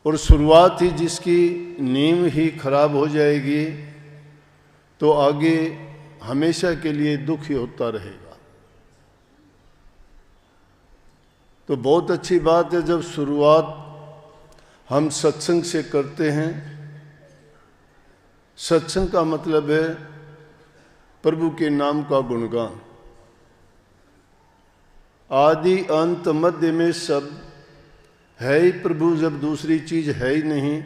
और शुरुआत ही जिसकी नींव ही खराब हो जाएगी तो आगे हमेशा के लिए दुख ही होता रहेगा। तो बहुत अच्छी बात है जब शुरुआत हम सत्संग से करते हैं। सत्संग का मतलब है प्रभु के नाम का गुणगान। आदि अंत मध्य में सब है ही प्रभु, जब दूसरी चीज है ही नहीं।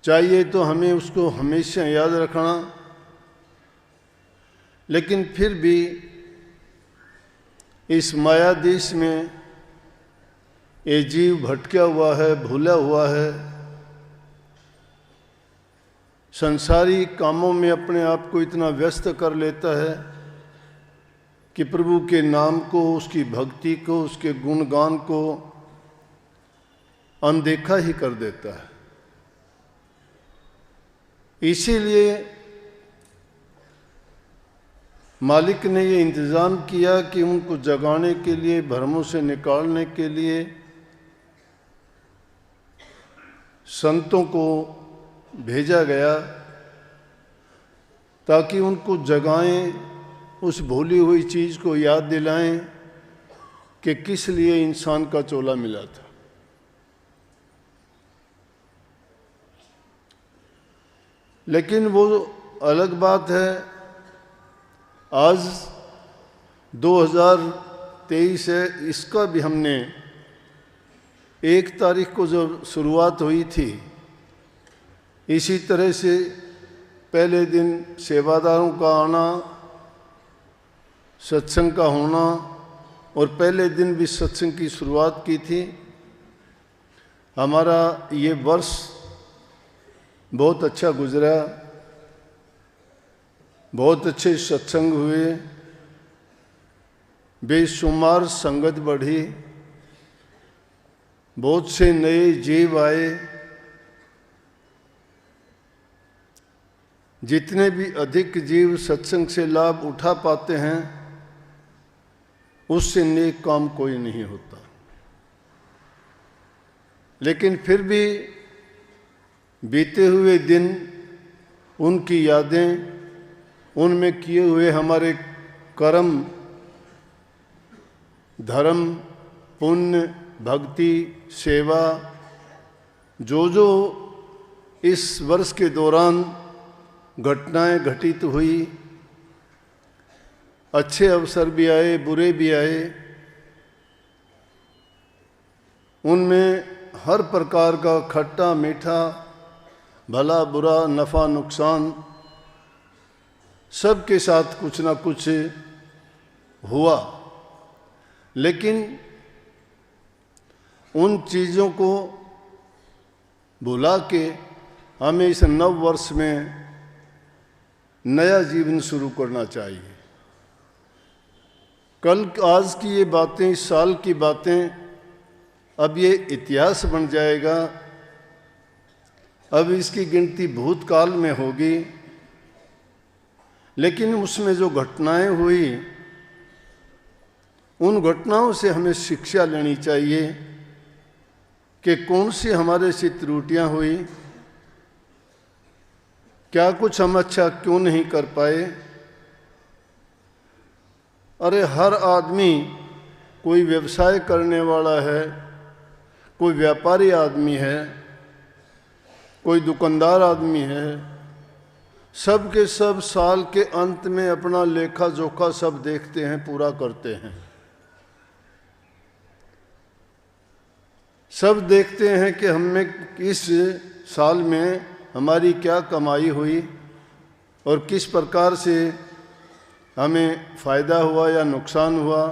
चाहिए तो हमें उसको हमेशा याद रखना, लेकिन फिर भी इस माया देश में ये जीव भटका हुआ है, भूला हुआ है, संसारी कामों में अपने आप को इतना व्यस्त कर लेता है कि प्रभु के नाम को, उसकी भक्ति को, उसके गुणगान को अनदेखा ही कर देता है। इसीलिए मालिक ने ये इंतज़ाम किया कि उनको जगाने के लिए, भ्रमों से निकालने के लिए संतों को भेजा गया ताकि उनको जगाएं, उस भूली हुई चीज़ को याद दिलाएं कि किस लिए इंसान का चोला मिला था। लेकिन वो अलग बात है। आज 2023 है, इसका भी हमने 1 तारीख को जो शुरुआत हुई थी, इसी तरह से पहले दिन सेवादारों का आना, सत्संग का होना, और पहले दिन भी सत्संग की शुरुआत की थी। हमारा ये वर्ष बहुत अच्छा गुजरा, बहुत अच्छे सत्संग हुए, बेशुमार संगत बढ़ी, बहुत से नए जीव आए। जितने भी अधिक जीव सत्संग से लाभ उठा पाते हैं, उससे नेक काम कोई नहीं होता। लेकिन फिर भी बीते हुए दिन, उनकी यादें, उनमें किए हुए हमारे कर्म, धर्म, पुण्य, भक्ति, सेवा, जो जो इस वर्ष के दौरान घटनाएं घटित हुई, अच्छे अवसर भी आए, बुरे भी आए, उनमें हर प्रकार का खट्टा मीठा, भला बुरा, नफ़ा नुकसान, सबके साथ कुछ ना कुछ हुआ। लेकिन उन चीज़ों को भुला के हमें इस नव वर्ष में नया जीवन शुरू करना चाहिए। कल आज की ये बातें, इस साल की बातें, अब ये इतिहास बन जाएगा। अब इसकी गिनती भूतकाल में होगी। लेकिन उसमें जो घटनाएं हुई, उन घटनाओं से हमें शिक्षा लेनी चाहिए कि कौन सी हमारे से त्रुटियां हुई, क्या कुछ हम अच्छा क्यों नहीं कर पाए। अरे हर आदमी कोई व्यवसाय करने वाला है, कोई व्यापारी आदमी है, कोई दुकानदार आदमी है, सब के सब साल के अंत में अपना लेखा जोखा सब देखते हैं, पूरा करते हैं। सब देखते हैं कि हमें इस साल में हमारी क्या कमाई हुई और किस प्रकार से हमें फ़ायदा हुआ या नुकसान हुआ,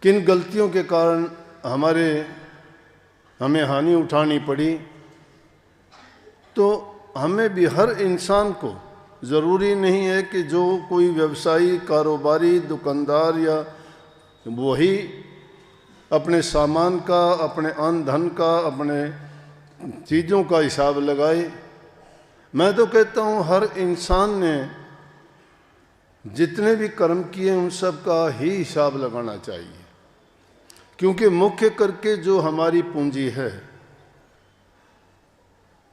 किन गलतियों के कारण हमें हानि उठानी पड़ी। तो हमें भी, हर इंसान को, ज़रूरी नहीं है कि जो कोई व्यवसायी, कारोबारी, दुकानदार या वही अपने सामान का, अपने अन्न धन का, अपने चीज़ों का हिसाब लगाए। मैं तो कहता हूँ हर इंसान ने जितने भी कर्म किए उन सब का ही हिसाब लगाना चाहिए, क्योंकि मुख्य करके जो हमारी पूंजी है,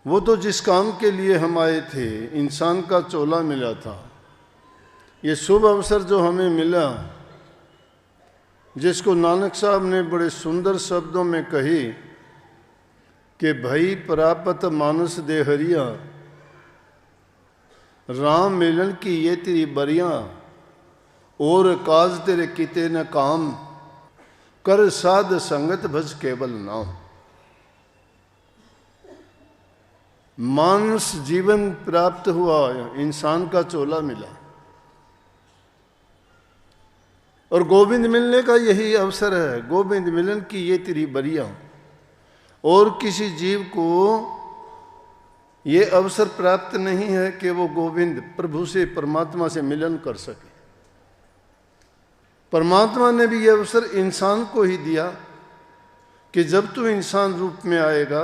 वो तो जिस काम के लिए हम आए थे, इंसान का चोला मिला था। ये शुभ अवसर जो हमें मिला, जिसको नानक साहब ने बड़े सुंदर शब्दों में कही कि भई प्रापत मानस दे हरिया, राम मिलन की ये तेरी बरिया, और काज तेरे किते न काम, कर साध संगत भज केवल नाम। मानस जीवन प्राप्त हुआ, इंसान का चोला मिला, और गोविंद मिलने का यही अवसर है। गोविंद मिलन की ये तेरी बरिया, और किसी जीव को ये अवसर प्राप्त नहीं है कि वो गोविंद प्रभु से, परमात्मा से मिलन कर सके। परमात्मा ने भी ये अवसर इंसान को ही दिया कि जब तू इंसान रूप में आएगा,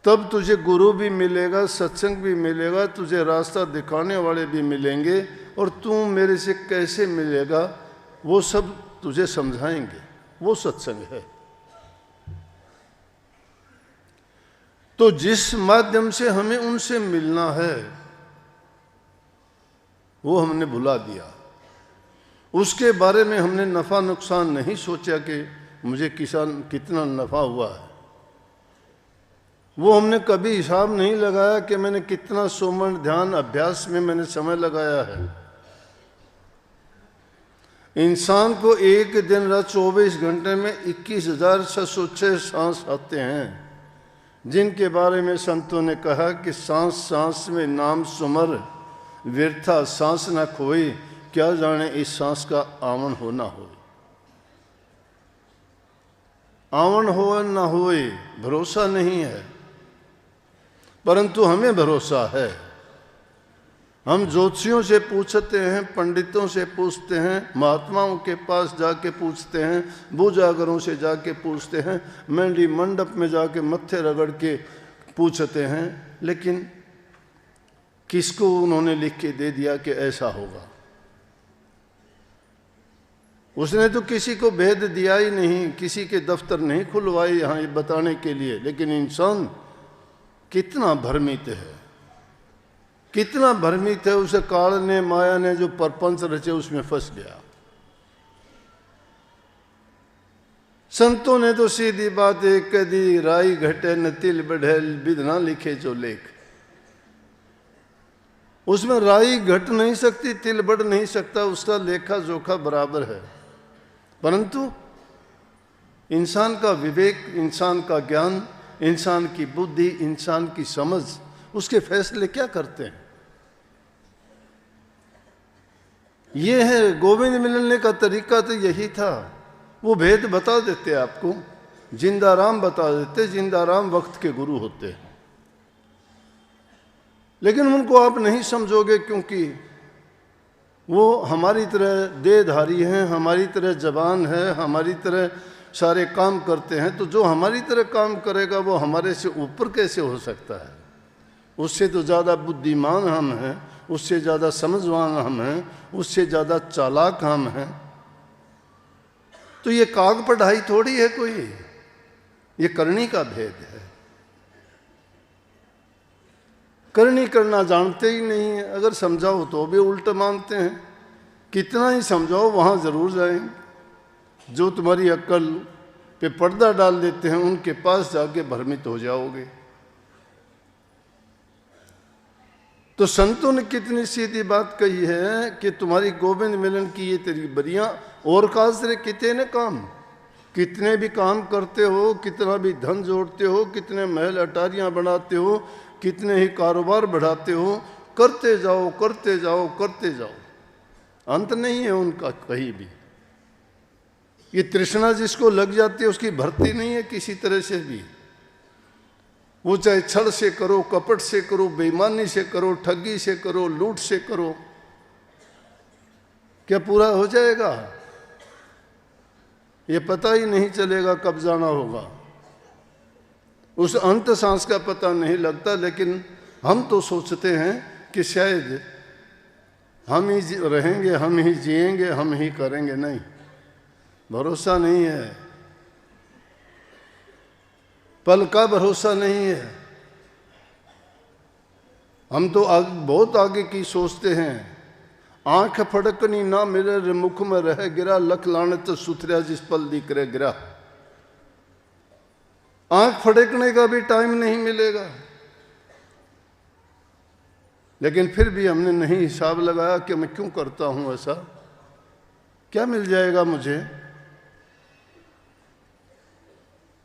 तब तुझे गुरु भी मिलेगा, सत्संग भी मिलेगा, तुझे रास्ता दिखाने वाले भी मिलेंगे, और तू मेरे से कैसे मिलेगा वो सब तुझे समझाएंगे। वो सत्संग है। तो जिस माध्यम से हमें उनसे मिलना है, वो हमने भुला दिया। उसके बारे में हमने नफ़ा नुकसान नहीं सोचा कि मुझे कितना नफ़ा हुआ है। वो हमने कभी हिसाब नहीं लगाया कि मैंने कितना सुमन ध्यान अभ्यास में मैंने समय लगाया है। इंसान को एक दिन रात 24 घंटे में 21,606 सांस आते हैं, जिनके बारे में संतों ने कहा कि सांस सांस में नाम सुमर, व्यर्था सांस न खोई, क्या जाने इस सांस का आवन हो ना हो। आवन हो न होए भरोसा नहीं है, परंतु हमें भरोसा है। हम ज्योतिषियों से पूछते हैं, पंडितों से पूछते हैं, महात्माओं के पास जाके पूछते हैं, बूजागरों से जाके पूछते हैं, मेंढी मंडप में जाके मत्थे रगड़ के पूछते हैं, लेकिन किसको उन्होंने लिख के दे दिया कि ऐसा होगा। उसने तो किसी को भेद दिया ही नहीं, किसी के दफ्तर नहीं खुलवाए यहाँ ये बताने के लिए। लेकिन इंसान कितना भ्रमित है, कितना भ्रमित है। उसे काल ने, माया ने जो परपंच रचे उसमें फंस गया। संतों ने तो सीधी बात एक कह दी, राई घटे न तिल बढ़े, विधना लिखे जो लेख। उसमें राई घट नहीं सकती, तिल बढ़ नहीं सकता, उसका लेखा जोखा बराबर है। परंतु इंसान का विवेक, इंसान का ज्ञान, इंसान की बुद्धि, इंसान की समझ, उसके फैसले क्या करते हैं। ये है गोविंद मिलने का तरीका। तो यही था। वो भेद बता देते आपको, जिंदा राम बता देते। जिंदा राम वक्त के गुरु होते हैं, लेकिन उनको आप नहीं समझोगे, क्योंकि वो हमारी तरह देहधारी हैं, हमारी तरह जवान है, हमारी तरह सारे काम करते हैं। तो जो हमारी तरह काम करेगा वो हमारे से ऊपर कैसे हो सकता है। उससे तो ज़्यादा बुद्धिमान हम हैं, उससे ज़्यादा समझवान हम हैं, उससे ज़्यादा चालाक हम हैं। तो ये काग पढ़ाई थोड़ी है कोई, ये करनी का भेद है। करनी करना जानते ही नहीं है। अगर समझाओ तो भी उल्टा मानते हैं। कितना ही समझाओ वहाँ ज़रूर जाएंगे। जो तुम्हारी अक्ल पे पर्दा डाल देते हैं उनके पास जाके भ्रमित हो जाओगे। तो संतों ने कितनी सीधी बात कही है कि तुम्हारी गोविंद मिलन की ये तेरी बरियां, और काज तेरे कितने काम। कितने भी काम करते हो, कितना भी धन जोड़ते हो, कितने महल अटारियां बनाते हो, कितने ही कारोबार बढ़ाते हो, करते जाओ करते जाओ करते जाओ, अंत नहीं है उनका कहीं भी। ये तृष्णा जिसको लग जाती है उसकी भरती नहीं है किसी तरह से भी। वो चाहे छल से करो, कपट से करो, बेईमानी से करो, ठगी से करो, लूट से करो, क्या पूरा हो जाएगा? ये पता ही नहीं चलेगा कब जाना होगा। उस अंत सांस का पता नहीं लगता। लेकिन हम तो सोचते हैं कि शायद हम ही रहेंगे, हम ही जिएंगे, हम ही करेंगे। नहीं, भरोसा नहीं है, पल का भरोसा नहीं है। हम तो बहुत आगे की सोचते हैं। आंख फड़कनी ना मेरे रे मुख में रह गिरा, लख लानत सुथरा जिस पल दिख रहे गिरा। आंख फड़कने का भी टाइम नहीं मिलेगा। लेकिन फिर भी हमने नहीं हिसाब लगाया कि मैं क्यों करता हूं ऐसा, क्या मिल जाएगा मुझे।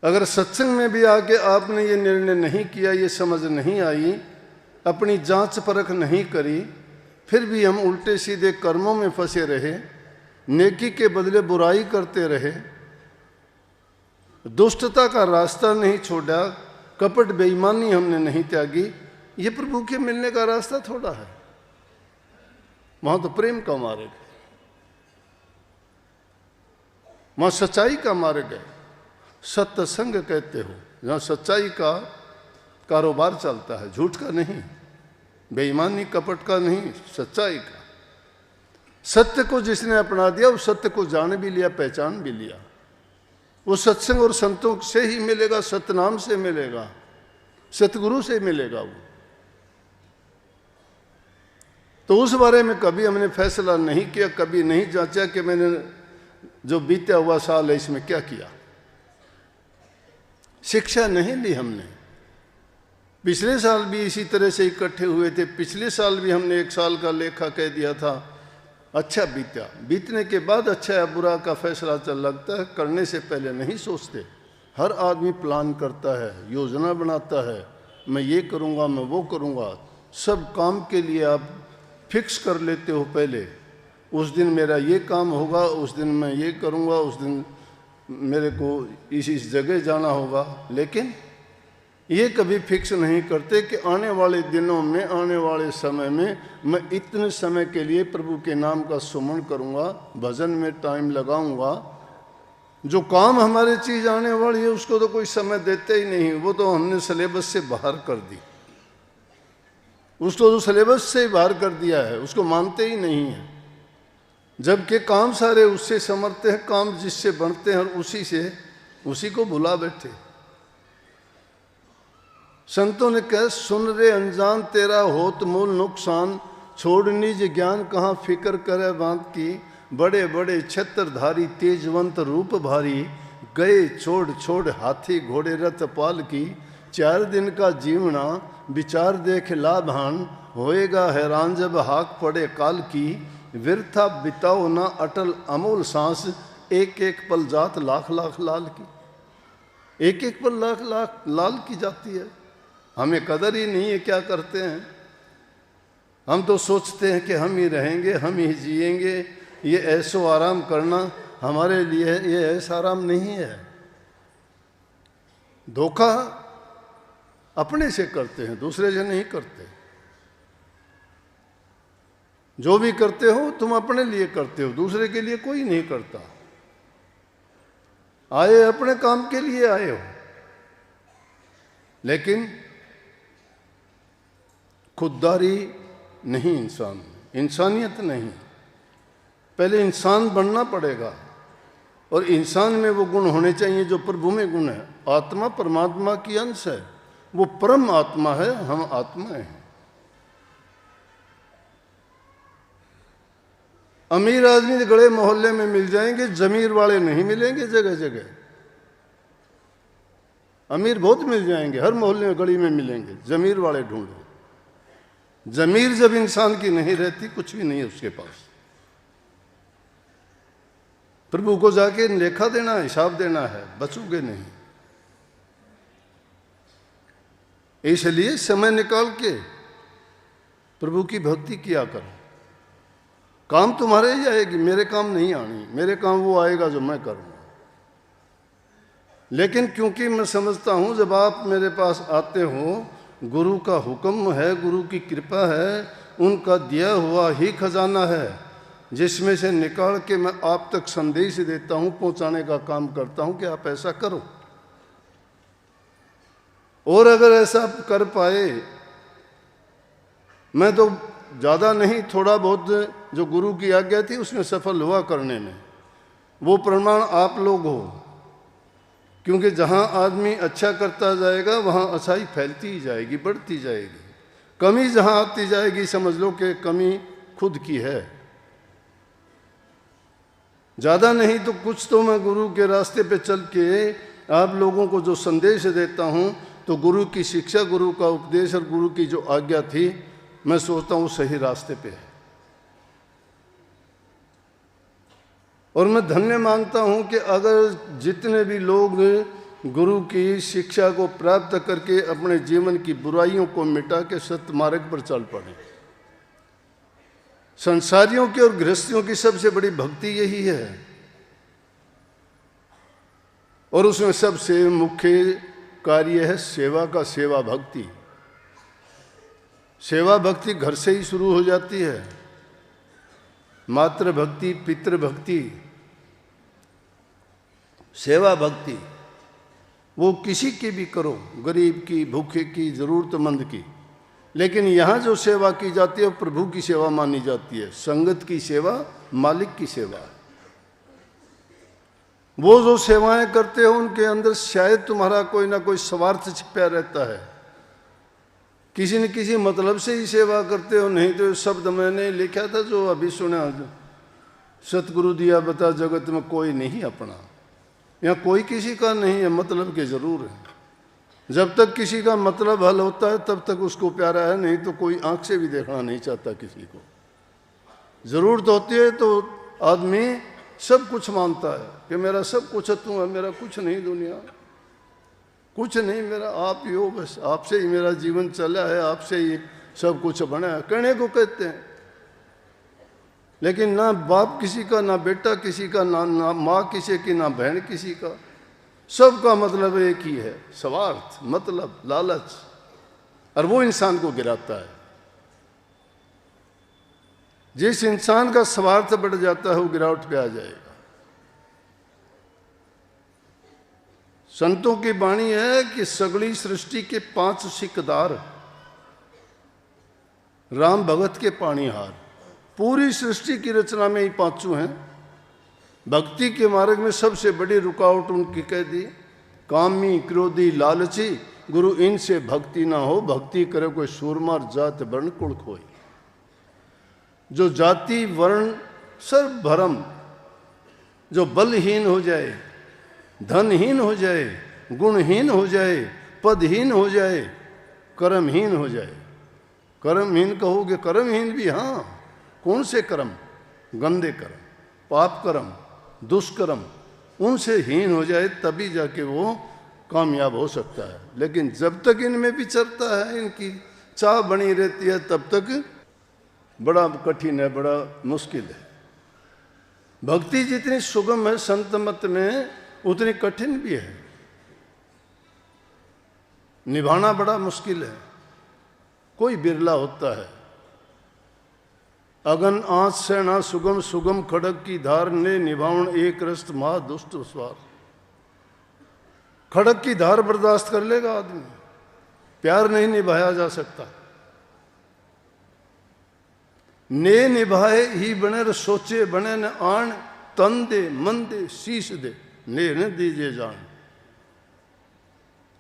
अगर सत्संग में भी आके आपने ये निर्णय नहीं किया, ये समझ नहीं आई, अपनी जांच परख नहीं करी, फिर भी हम उल्टे सीधे कर्मों में फंसे रहे, नेकी के बदले बुराई करते रहे, दुष्टता का रास्ता नहीं छोड़ा, कपट बेईमानी हमने नहीं त्यागी, ये प्रभु के मिलने का रास्ता थोड़ा है। वहां तो प्रेम का मार्ग है, वहां सच्चाई का मार्ग है। सत्संग कहते हो जहां सच्चाई का कारोबार चलता है, झूठ का नहीं, बेईमानी कपट का नहीं, सच्चाई का। सत्य को जिसने अपना दिया उस सत्य को जान भी लिया, पहचान भी लिया, वो सत्संग और संतों से ही मिलेगा, सतनाम से मिलेगा, सतगुरु से मिलेगा वो। तो उस बारे में कभी हमने फैसला नहीं किया, कभी नहीं जांचा कि मैंने जो बीता हुआ साल है इसमें क्या किया। शिक्षा नहीं ली हमने। पिछले साल भी इसी तरह से इकट्ठे हुए थे, पिछले साल भी हमने 1 साल का लेखा कह दिया था। अच्छा बीता, बीतने के बाद अच्छा या बुरा का फैसला चल लगता है, करने से पहले नहीं सोचते। हर आदमी प्लान करता है, योजना बनाता है, मैं ये करूँगा, मैं वो करूँगा। सब काम के लिए आप फिक्स कर लेते हो पहले, उस दिन मेरा ये काम होगा, उस दिन मैं ये करूँगा, उस दिन मेरे को इस जगह जाना होगा। लेकिन ये कभी फिक्स नहीं करते कि आने वाले दिनों में, आने वाले समय में मैं इतने समय के लिए प्रभु के नाम का सुमन करूँगा, भजन में टाइम लगाऊंगा। जो काम हमारी चीज़ आने वाली है उसको तो कोई समय देते ही नहीं, वो तो हमने सिलेबस से बाहर कर दी, उसको तो सिलेबस से ही बाहर कर दिया है, उसको मानते ही नहीं है। जबकि काम सारे उससे समझते हैं, काम जिससे बढ़ते हैं और उसी को भुला बैठे। संतों ने कहा सुन रे अनजान तेरा होत मूल नुकसान, छोड़ निज ज्ञान कहाँ फिक्र करे बांध की। बड़े बड़े छत्रधारी तेजवंत रूप भारी, गए छोड़ छोड़ हाथी घोड़े रथ पाल की। 4 दिन का जीवना विचार देख लाभान, होएगा हैरान जब हाक पड़े काल की। व्यर्था बिताओ ना अटल अमूल सांस, एक एक पल जात लाख लाख लाल की। एक एक पल लाख लाख लाल की जाती है, हमें कदर ही नहीं है क्या करते हैं। हम तो सोचते हैं कि हम ही रहेंगे, हम ही जिएंगे, ये ऐसो आराम करना हमारे लिए ये ऐसा आराम नहीं है। धोखा अपने से करते हैं, दूसरे से नहीं करते। जो भी करते हो तुम अपने लिए करते हो, दूसरे के लिए कोई नहीं करता। आए अपने काम के लिए आए हो, लेकिन खुददारी नहीं, इंसानियत नहीं। पहले इंसान बनना पड़ेगा और इंसान में वो गुण होने चाहिए जो प्रभु में गुण है। आत्मा परमात्मा की अंश है, वो परम आत्मा है, हम आत्माएं हैं। अमीर आदमी गड़े मोहल्ले में मिल जाएंगे, जमीर वाले नहीं मिलेंगे जगह जगह। अमीर बहुत मिल जाएंगे, हर मोहल्ले में गली में मिलेंगे, जमीर वाले ढूंढो। जमीर जब इंसान की नहीं रहती, कुछ भी नहीं है उसके पास। प्रभु को जाके लेखा देना, हिसाब देना है, बचोगे नहीं। इसलिए समय निकाल के प्रभु की भक्ति किया करो। काम तुम्हारे ही आएगी, मेरे काम नहीं आनी। मेरे काम वो आएगा जो मैं करूँगा। लेकिन क्योंकि मैं समझता हूँ जब आप मेरे पास आते हो, गुरु का हुक्म है, गुरु की कृपा है, उनका दिया हुआ ही खजाना है, जिसमें से निकाल के मैं आप तक संदेश देता हूँ, पहुँचाने का काम करता हूँ कि आप ऐसा करो। और अगर ऐसा कर पाए, मैं तो ज़्यादा नहीं, थोड़ा बहुत जो गुरु की आज्ञा थी उसमें सफल हुआ करने में। वो प्रमाण आप लोग हो, क्योंकि जहाँ आदमी अच्छा करता जाएगा वहाँ अच्छाई फैलती ही जाएगी, बढ़ती जाएगी। कमी जहाँ आती जाएगी समझ लो कि कमी खुद की है। ज़्यादा नहीं तो कुछ तो मैं गुरु के रास्ते पे चल के आप लोगों को जो संदेश देता हूँ, तो गुरु की शिक्षा, गुरु का उपदेश और गुरु की जो आज्ञा थी, मैं सोचता हूँ सही रास्ते पे है। और मैं धन्य मानता हूँ कि अगर जितने भी लोग गुरु की शिक्षा को प्राप्त करके अपने जीवन की बुराइयों को मिटा के सत्य मार्ग पर चल पड़े। संसारियों की और गृहस्थियों की सबसे बड़ी भक्ति यही है, और उसमें सबसे मुख्य कार्य है सेवा का, सेवा भक्ति। सेवा भक्ति घर से ही शुरू हो जाती है। मातृ भक्ति, पितृ भक्ति, सेवा भक्ति, वो किसी की भी करो, गरीब की, भूखे की, जरूरतमंद की। लेकिन यहाँ जो सेवा की जाती है वो प्रभु की सेवा मानी जाती है। संगत की सेवा मालिक की सेवा। वो जो सेवाएं करते हो उनके अंदर शायद तुम्हारा कोई ना कोई स्वार्थ छिपा रहता है, किसी न किसी मतलब से ही सेवा करते हो। नहीं तो शब्द मैंने लिखा था जो अभी सुना, सतगुरु दिया बता जगत में कोई नहीं अपना। यहाँ कोई किसी का नहीं है, मतलब के जरूर है। जब तक किसी का मतलब हल होता है तब तक उसको प्यारा है, नहीं तो कोई आंख से भी देखना नहीं चाहता किसी को। जरूरत होती है तो आदमी सब कुछ मानता है कि मेरा सब कुछ तू है, मेरा कुछ नहीं, दुनिया कुछ नहीं, मेरा आप ही हो, बस आपसे ही मेरा जीवन चला है, आपसे ही सब कुछ बना है, कहने को कहते हैं। लेकिन ना बाप किसी का, ना बेटा किसी का, ना माँ किसी की, ना बहन किसी का। सबका मतलब एक ही है, स्वार्थ, मतलब, लालच, और वो इंसान को गिराता है। जिस इंसान का स्वार्थ बढ़ जाता है वो गिरावट पे आ जाएगा। संतों की वाणी है कि सगली सृष्टि के 5 सिकदार, राम भगत के पाणीहार। पूरी सृष्टि की रचना में ही 5 हैं। भक्ति के मार्ग में सबसे बड़ी रुकावट उनकी कह दी, कामी, क्रोधी, लालची, गुरु इनसे भक्ति ना हो। भक्ति करे कोई सूरमार, जात वर्ण कुल खोई। जो जाति वर्ण सर्व भरम, जो बलहीन हो जाए, धनहीन हो जाए, गुणहीन हो जाए, पदहीन हो जाए, कर्महीन हो जाए। कर्महीन कहोगे, कर्महीन भी, हाँ, कौन से कर्म? गंदे कर्म, पाप कर्म, दुष्कर्म, उनसे हीन हो जाए तभी जाके वो कामयाब हो सकता है। लेकिन जब तक इनमें विचरता है, इनकी चाह बनी रहती है, तब तक बड़ा कठिन है, बड़ा मुश्किल है। भक्ति जितनी सुगम है संत मत में, उतनी कठिन भी है। निभाना बड़ा मुश्किल है, कोई बिरला होता है। अगन आँच से ना सुगम, सुगम खड़ग की धार ने निभावण एक रस्त महा दुष्ट स्वार। खड़ग की धार बर्दाश्त कर लेगा आदमी, प्यार नहीं निभाया जा सकता। ने निभाए ही बने र सोचे बने न आन, तन दे मन दे शीश दे ने न दीजिए जान।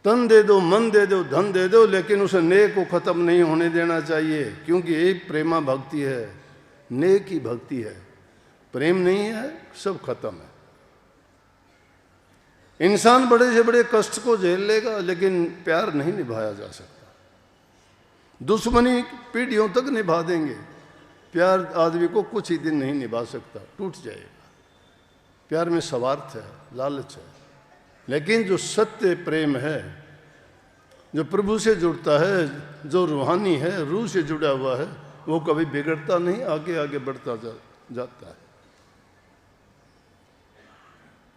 तन दे दो, मन दे दो, धन दे दो, लेकिन उसे ने को खत्म नहीं होने देना चाहिए, क्योंकि यही प्रेमा भक्ति है, ने की भक्ति है। प्रेम नहीं है, सब खत्म है। इंसान बड़े से बड़े कष्ट को झेल लेगा, लेकिन प्यार नहीं निभाया जा सकता। दुश्मनी पीढ़ियों तक निभा देंगे, प्यार आदमी को कुछ ही दिन नहीं निभा सकता, टूट जाएगा। प्यार में स्वार्थ है, लालच है। लेकिन जो सत्य प्रेम है, जो प्रभु से जुड़ता है, जो रूहानी है, रूह से जुड़ा हुआ है, वो कभी बिगड़ता नहीं, आगे आगे बढ़ता जाता है।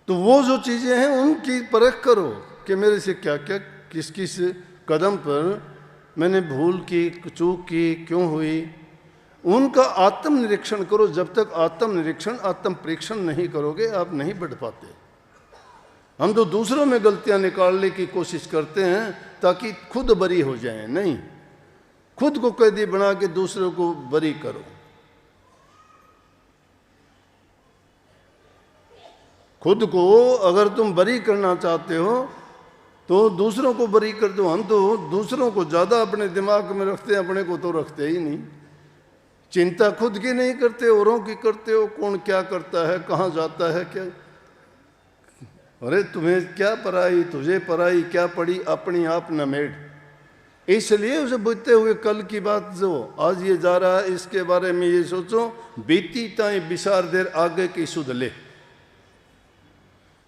तो वो जो चीजें हैं उनकी परख करो कि मेरे से क्या क्या, किस किस कदम पर मैंने भूल की, चूक की, क्यों हुई, उनका आत्मनिरीक्षण करो। जब तक आत्मनिरीक्षण, आत्म परीक्षण नहीं करोगे, आप नहीं बढ़ पाते। हम तो दूसरों में गलतियां निकालने की कोशिश करते हैं ताकि खुद बरी हो जाएं। नहीं, खुद को कैदी बना के दूसरों को बरी करो। खुद को अगर तुम बरी करना चाहते हो तो दूसरों को बरी कर दो। हम तो दूसरों को ज़्यादा अपने दिमाग में रखते हैं, अपने को तो रखते ही नहीं। चिंता खुद की नहीं करते, औरों की करते हो, कौन क्या करता है, कहाँ जाता है, क्या। अरे तुम्हें क्या पराई, तुझे पराई क्या पड़ी, अपनी आप न मेड़। इसलिए उसे बुझते हुए कल की बात जो आज ये जा रहा है, इसके बारे में ये सोचो, बीती ताई बिसार देर आगे की सुध ले।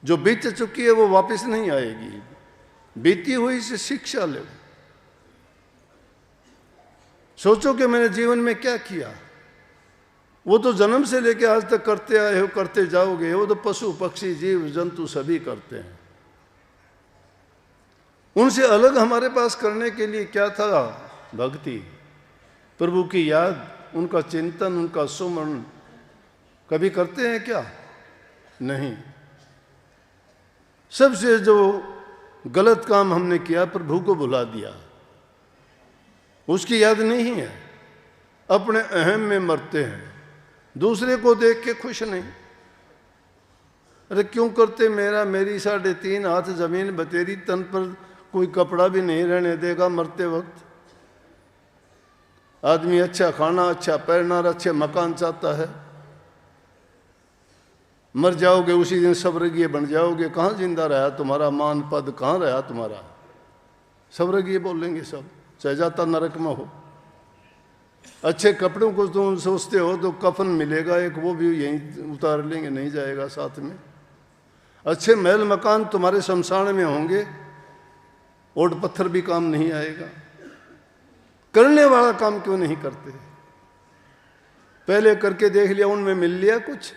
जो बीत चुकी है वो वापस नहीं आएगी, बीती हुई से शिक्षा ले। सोचो कि मैंने जीवन में क्या किया। वो तो जन्म से लेकर आज तक करते आए हो, करते जाओगे। वो तो पशु पक्षी जीव जंतु सभी करते हैं। उनसे अलग हमारे पास करने के लिए क्या था? भक्ति, प्रभु की याद, उनका चिंतन, उनका सुमरण। कभी करते हैं क्या? नहीं। सबसे जो गलत काम हमने किया, प्रभु को भुला दिया, उसकी याद नहीं है। अपने अहम में मरते हैं, दूसरे को देख के खुश नहीं। अरे क्यों करते? मेरा मेरी 3.5 हाथ जमीन बतेरी, तन पर कोई कपड़ा भी नहीं रहने देगा मरते वक्त। आदमी अच्छा खाना, अच्छा पहनना, अच्छे मकान चाहता है। मर जाओगे उसी दिन स्वर्गीय बन जाओगे। कहाँ जिंदा रहा तुम्हारा मान पद, कहाँ रहा तुम्हारा? स्वर्गीय बोलेंगे सब, चाहे जाता नरक में हो। अच्छे कपड़ों को तुम सोचते हो तो कफन मिलेगा एक, वो भी यहीं उतार लेंगे, नहीं जाएगा साथ में। अच्छे महल मकान तुम्हारे शमशान में होंगे, ओट पत्थर भी काम नहीं आएगा। करने वाला काम क्यों नहीं करते? पहले करके देख लिया, उनमें मिल लिया कुछ।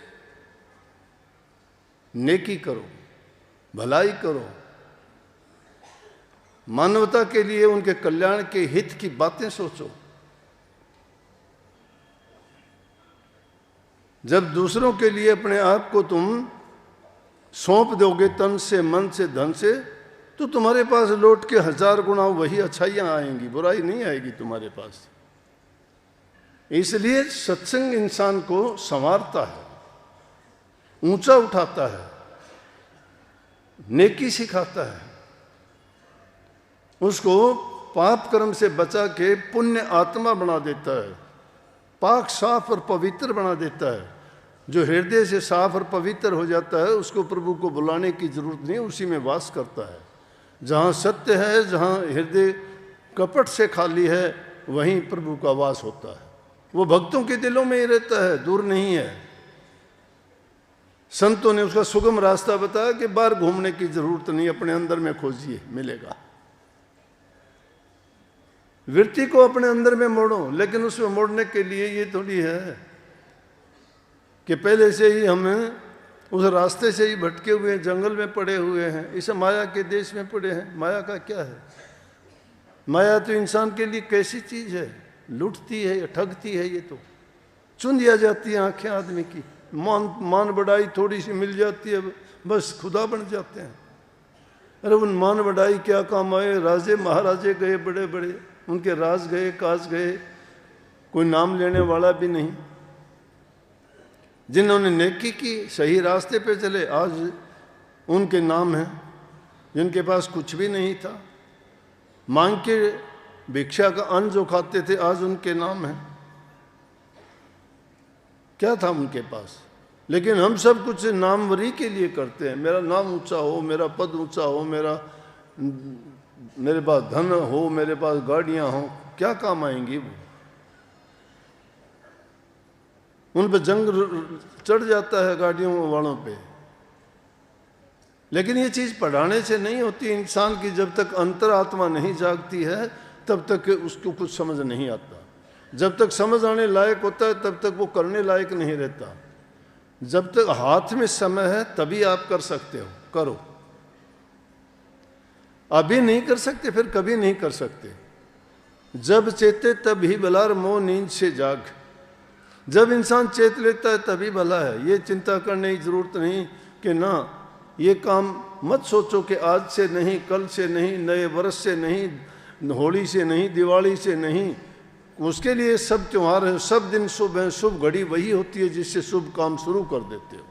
नेकी करो, भलाई करो, मानवता के लिए, उनके कल्याण के हित की बातें सोचो। जब दूसरों के लिए अपने आप को तुम सौंप दोगे तन से, मन से, धन से, तो तुम्हारे पास लौट के 1000 गुना वही अच्छाइयां आएंगी, बुराई नहीं आएगी तुम्हारे पास। इसलिए सत्संग इंसान को संवारता है, ऊंचा उठाता है, नेकी सिखाता है, उसको पाप कर्म से बचा के पुण्य आत्मा बना देता है, पाक साफ और पवित्र बना देता है। जो हृदय से साफ और पवित्र हो जाता है उसको प्रभु को बुलाने की जरूरत नहीं, उसी में वास करता है। जहाँ सत्य है, जहाँ हृदय कपट से खाली है, वहीं प्रभु का वास होता है। वो भक्तों के दिलों में ही रहता है, दूर नहीं है। संतों ने उसका सुगम रास्ता बताया कि बाहर घूमने की जरूरत नहीं, अपने अंदर में खोजिए, मिलेगा। वृत्ति को अपने अंदर में मोड़ो, लेकिन उसमें मोड़ने के लिए ये थोड़ी है कि पहले से ही हमें उस रास्ते से ही भटके हुए हैं, जंगल में पड़े हुए हैं, इस माया के देश में पड़े हैं। माया का क्या है? माया तो इंसान के लिए कैसी चीज है? लुटती है, ठगती है। ये तो चुन दिया जाती है आंखें आदमी की, मान बढ़ाई थोड़ी सी मिल जाती है, बस खुदा बन जाते हैं। अरे उन मान बढ़ाई क्या काम आए? राजे महाराजे गए बड़े बड़े, उनके राज गए, काज गए, कोई नाम लेने वाला भी नहीं। जिन्होंने नेकी की, सही रास्ते पे चले, आज उनके नाम हैं। जिनके पास कुछ भी नहीं था, मांग के भिक्षा का अन्न जो खाते थे, आज उनके नाम हैं। क्या था उनके पास? लेकिन हम सब कुछ नामवरी के लिए करते हैं। मेरा नाम ऊंचा हो, मेरा पद ऊंचा हो, मेरे पास धन हो, मेरे पास गाड़ियां हो, क्या काम आएंगी वो? उन पर जंग चढ़ जाता है गाड़ियों वालों पे। लेकिन ये चीज पढ़ाने से नहीं होती। इंसान की जब तक अंतरात्मा नहीं जागती है तब तक उसको कुछ समझ नहीं आता। जब तक समझ आने लायक होता है तब तक वो करने लायक नहीं रहता। जब तक हाथ में समय है तभी आप कर सकते हो, करो। अभी नहीं कर सकते फिर कभी नहीं कर सकते। जब चेते तब ही भला, मोह नींद से जाग। जब इंसान चेत लेता है तभी भला है। ये चिंता करने की जरूरत नहीं कि ना ये काम मत सोचो कि आज से नहीं, कल से नहीं, नए वर्ष से नहीं, होली से नहीं, दिवाली से नहीं। उसके लिए सब त्योहार है, सब दिन शुभ है। शुभ घड़ी वही होती है जिससे शुभ काम शुरू कर देते हो।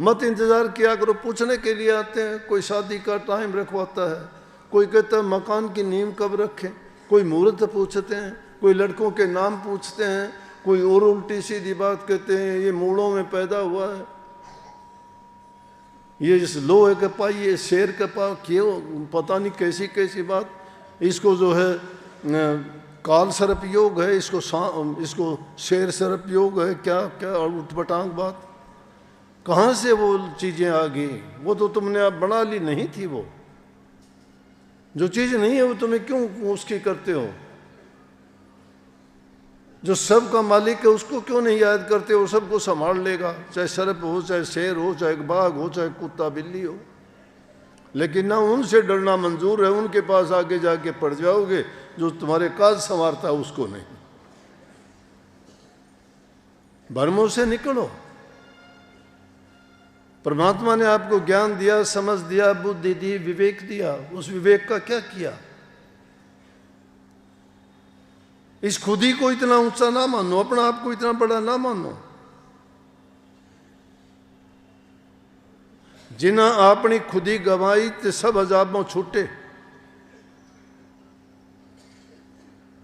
मत इंतज़ार किया करो, पूछने के लिए आते हैं। कोई शादी का टाइम रखवाता है, कोई कहता है मकान की नींव कब रखें, कोई मुहूर्त पूछते हैं, कोई लड़कों के नाम पूछते हैं, कोई और उल्टी सीधी बात कहते हैं, ये मूड़ों में पैदा हुआ है, ये इस लोहे के पाई, ये शेर के पाव, क्यों पता नहीं कैसी कैसी बात। इसको जो है काल सर्प योग है, इसको शेर सर्प योग है, क्या क्या उठपटांग बात। कहाँ से वो चीज़ें आ गई? वो तो तुमने अब बना ली नहीं थी। वो जो चीज़ नहीं है वो तुम्हें क्यों उसकी करते हो? जो सब का मालिक है उसको क्यों नहीं याद करते? वो सबको संभाल लेगा, चाहे सर्प हो, चाहे शेर हो, चाहे बाघ हो, चाहे कुत्ता बिल्ली हो। लेकिन ना उनसे डरना मंजूर है, उनके पास आगे जाके पड़ जाओगे। जो तुम्हारे काज संवारता है उसको नहीं। भ्रमों से निकलो। परमात्मा ने आपको ज्ञान दिया, समझ दिया, बुद्धि दी, विवेक दिया। उस विवेक का क्या किया? इस खुदी को इतना ऊंचा ना मानो, अपना आप को इतना बड़ा ना मानो। जिन्हें अपनी खुदी गवाई ते सब अजाबों छूटे।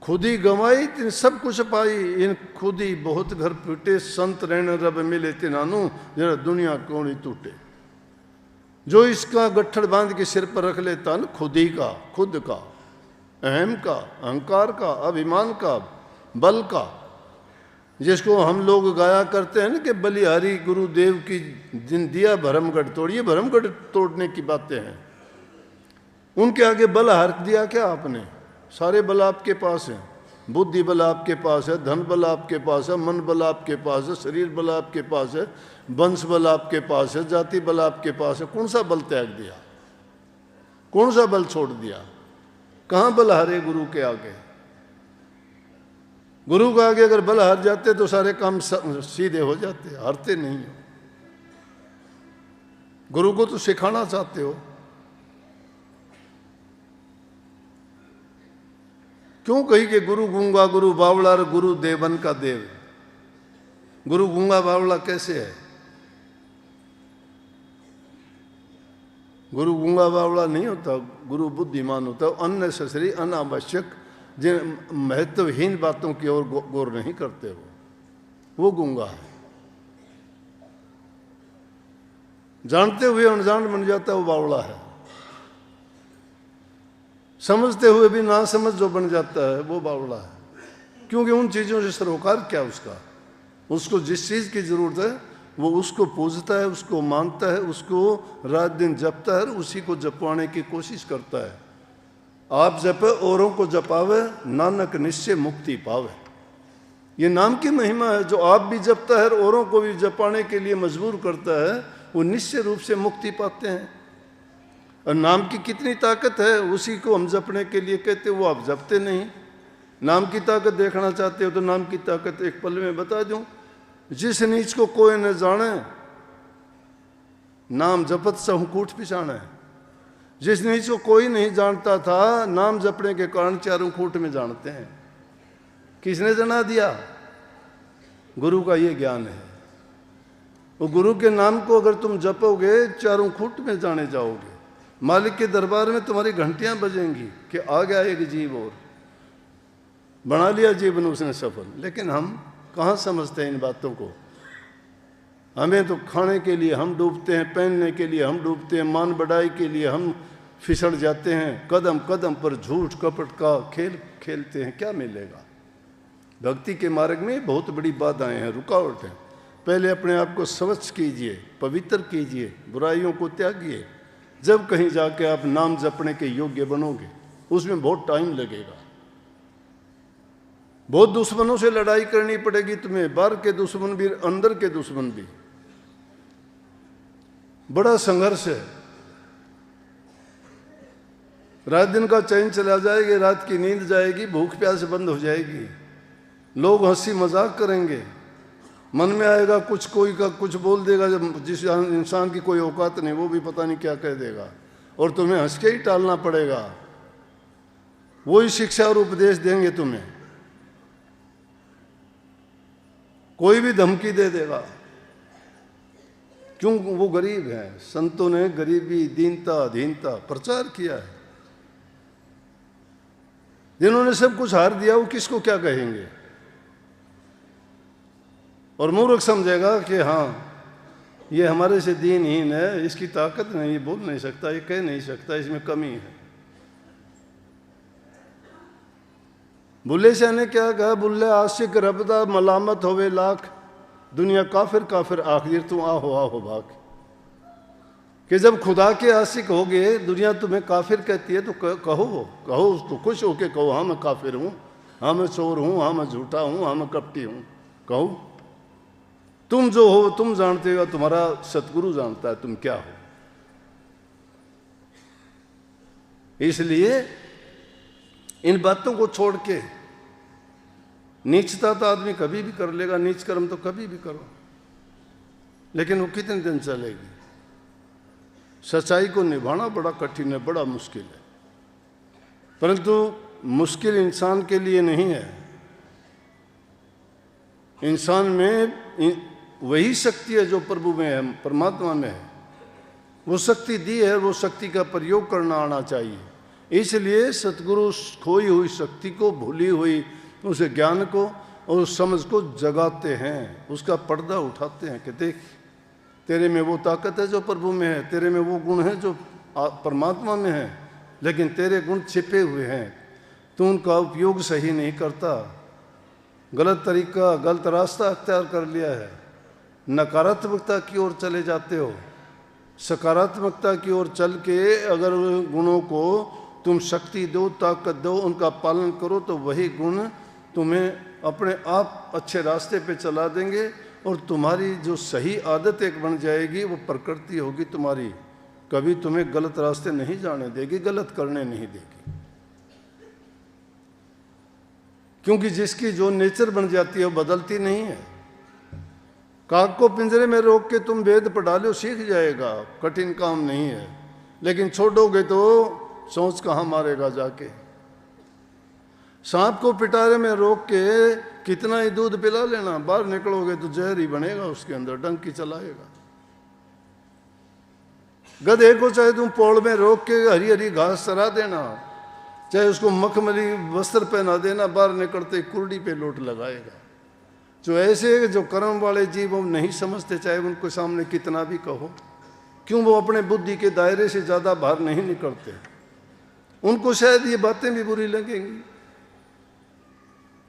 खुदी गवाई तीन सब कुछ पाई, इन खुदी बहुत घर पीटे। संत रहने रब मिले तिनानू, जरा दुनिया कौड़ी टूटे। जो इसका गट्ठड़ बांध के सिर पर रख ले तन, खुदी का, खुद का, अहम का, अहंकार का, अभिमान का, बल का, जिसको हम लोग गाया करते हैं ना कि बलिहारी गुरुदेव की जिन दिया भरमगढ़ तोड़। ये भरमगढ़ तोड़ने की बातें हैं। उनके आगे बल हार दिया क्या आपने? सारे बल आपके पास हैं। बुद्धि बल आपके पास है, धन बल आपके पास है, मन बल आपके पास है, शरीर बल आपके पास है, वंश बल आपके पास है, जाति बल आपके पास है। कौन सा बल त्याग दिया? कौन सा बल छोड़ दिया? कहाँ बल हारे गुरु के आगे? गुरु के आगे अगर बल हार जाते तो सारे काम सीधे हो जाते, हारते नहीं हो। गुरु को तो सिखाना चाहते हो। क्यों कही कि गुरु गूंगा गुरु बावला और गुरु देवन का देव? गुरु गूंगा बावला कैसे है? गुरु गूंगा बावला नहीं होता, गुरु बुद्धिमान होता है। अननेसेसरी, अनावश्यक, जिन महत्वहीन बातों की ओर गौर नहीं करते वो गूंगा है। जानते हुए अनजान बन जाता है वो बावला है। समझते हुए भी ना समझ जो बन जाता है वो बावला है। क्योंकि उन चीज़ों से सरोकार क्या उसका? उसको जिस चीज़ की ज़रूरत है वो उसको पूजता है, उसको मानता है, उसको रात दिन जपता है, उसी को जपवाने की कोशिश करता है। आप जपे औरों को जपावे, नानक निश्चय मुक्ति पावे। ये नाम की महिमा है। जो आप भी जपता है और औरों को भी जपाने के लिए मजबूर करता है, वो निश्चय रूप से मुक्ति पाते हैं। और नाम की कितनी ताकत है, उसी को हम जपने के लिए कहते, वो आप जपते नहीं। नाम की ताकत देखना चाहते हो तो नाम की ताकत एक पल में बता दूं। जिस नीच को कोई न जाने, नाम जपत सहु कूट पिछाना है। जिस नीच को कोई नहीं जानता था, नाम जपने के कारण चारों कूट में जानते हैं। किसने जना दिया? गुरु का ये ज्ञान है। वो गुरु के नाम को अगर तुम जपोगे, चारों कूट में जाने जाओगे। मालिक के दरबार में तुम्हारी घंटियां बजेंगी कि आ गया एक जीव और बना लिया जीवन उसने सफल। लेकिन हम कहाँ समझते हैं इन बातों को? हमें तो खाने के लिए हम डूबते हैं, पहनने के लिए हम डूबते हैं, मान बढ़ाई के लिए हम फिसल जाते हैं, कदम कदम पर झूठ कपट का खेल खेलते हैं। क्या मिलेगा? भक्ति के मार्ग में बहुत बड़ी बाधाएं हैं, रुकावट है। पहले अपने आप को स्वच्छ कीजिए, पवित्र कीजिए, बुराइयों को त्यागिए। जब कहीं जाके आप नाम जपने के योग्य बनोगे, उसमें बहुत टाइम लगेगा। बहुत दुश्मनों से लड़ाई करनी पड़ेगी तुम्हें, बाहर के दुश्मन भी, अंदर के दुश्मन भी। बड़ा संघर्ष है। रात दिन का चैन चला जाएगी, रात की नींद जाएगी, भूख प्यास बंद हो जाएगी। लोग हंसी मजाक करेंगे, मन में आएगा कुछ, कोई का कुछ बोल देगा। जब जिस इंसान की कोई औकात नहीं, वो भी पता नहीं क्या कह देगा, और तुम्हें हंस के ही टालना पड़ेगा। वही शिक्षा और उपदेश देंगे तुम्हें। कोई भी धमकी दे देगा, क्यों? वो गरीब हैं। संतों ने गरीबी, दीनता, अधीनता प्रचार किया है। जिन्होंने सब कुछ हार दिया वो किसको क्या कहेंगे? और मूर्ख समझेगा कि हाँ ये हमारे से दीनहीन है, इसकी ताकत नहीं, ये बोल नहीं सकता, ये कह नहीं सकता, इसमें कमी है। बुल्ले शाह ने क्या कहा? बुल्ले आशिक रबदा मलामत होवे लाख, दुनिया काफिर काफिर आखिर तू आहो भाग। कि जब खुदा के आशिक हो गए, दुनिया तुम्हें काफिर कहती है तो कहो उसको, खुश होके कहो, हाँ मैं काफिर हूँ, हाँ मैं चोर हूँ, हाँ मैं झूठा हूँ, हाँ मैं कपटी हूँ। कहो, तुम जो हो तुम जानते हो, तुम्हारा सतगुरु जानता है तुम क्या हो। इसलिए इन बातों को छोड़ के, नीचता तो आदमी कभी भी कर लेगा, नीच कर्म तो कभी भी करो, लेकिन वो कितने दिन चलेगी? सच्चाई को निभाना बड़ा कठिन है, बड़ा मुश्किल है। परंतु मुश्किल इंसान के लिए नहीं है। इंसान में वही शक्ति है जो प्रभु में है, परमात्मा में है। वो शक्ति दी है, वो शक्ति का प्रयोग करना आना चाहिए। इसलिए सतगुरु खोई हुई शक्ति को, भूली हुई उसे ज्ञान को और उस समझ को जगाते हैं, उसका पर्दा उठाते हैं कि देख तेरे में वो ताकत है जो प्रभु में है, तेरे में वो गुण है जो परमात्मा में है, लेकिन तेरे गुण छिपे हुए हैं, तू उनका उपयोग सही नहीं करता, गलत तरीका, गलत रास्ता अख्तियार कर लिया है, नकारात्मकता की ओर चले जाते हो। सकारात्मकता की ओर चल के अगर गुणों को तुम शक्ति दो, ताकत दो, उनका पालन करो, तो वही गुण तुम्हें अपने आप अच्छे रास्ते पे चला देंगे और तुम्हारी जो सही आदत एक बन जाएगी, वो प्रकृति होगी तुम्हारी, कभी तुम्हें गलत रास्ते नहीं जाने देगी, गलत करने नहीं देगी। क्योंकि जिसकी जो नेचर बन जाती है वो बदलती नहीं है। काग को पिंजरे में रोक के तुम वेद पढ़ा लो, सीख जाएगा, कठिन काम नहीं है, लेकिन छोड़ोगे तो सोच कहाँ मारेगा जाके। सांप को पिटारे में रोक के कितना ही दूध पिला लेना, बाहर निकलोगे तो जहर ही बनेगा, उसके अंदर डंकी चलाएगा। गधे को चाहे तुम पौड़ में रोक के हरी हरी घास चरा देना, चाहे उसको मखमली वस्त्र पहना देना, बाहर निकलते कुर्डी पे लोट लगाएगा। जो ऐसे जो कर्म वाले जीव वो नहीं समझते, चाहे उनको सामने कितना भी कहो, क्यों? वो अपने बुद्धि के दायरे से ज़्यादा बाहर नहीं निकलते, उनको शायद ये बातें भी बुरी लगेंगी।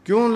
क्यों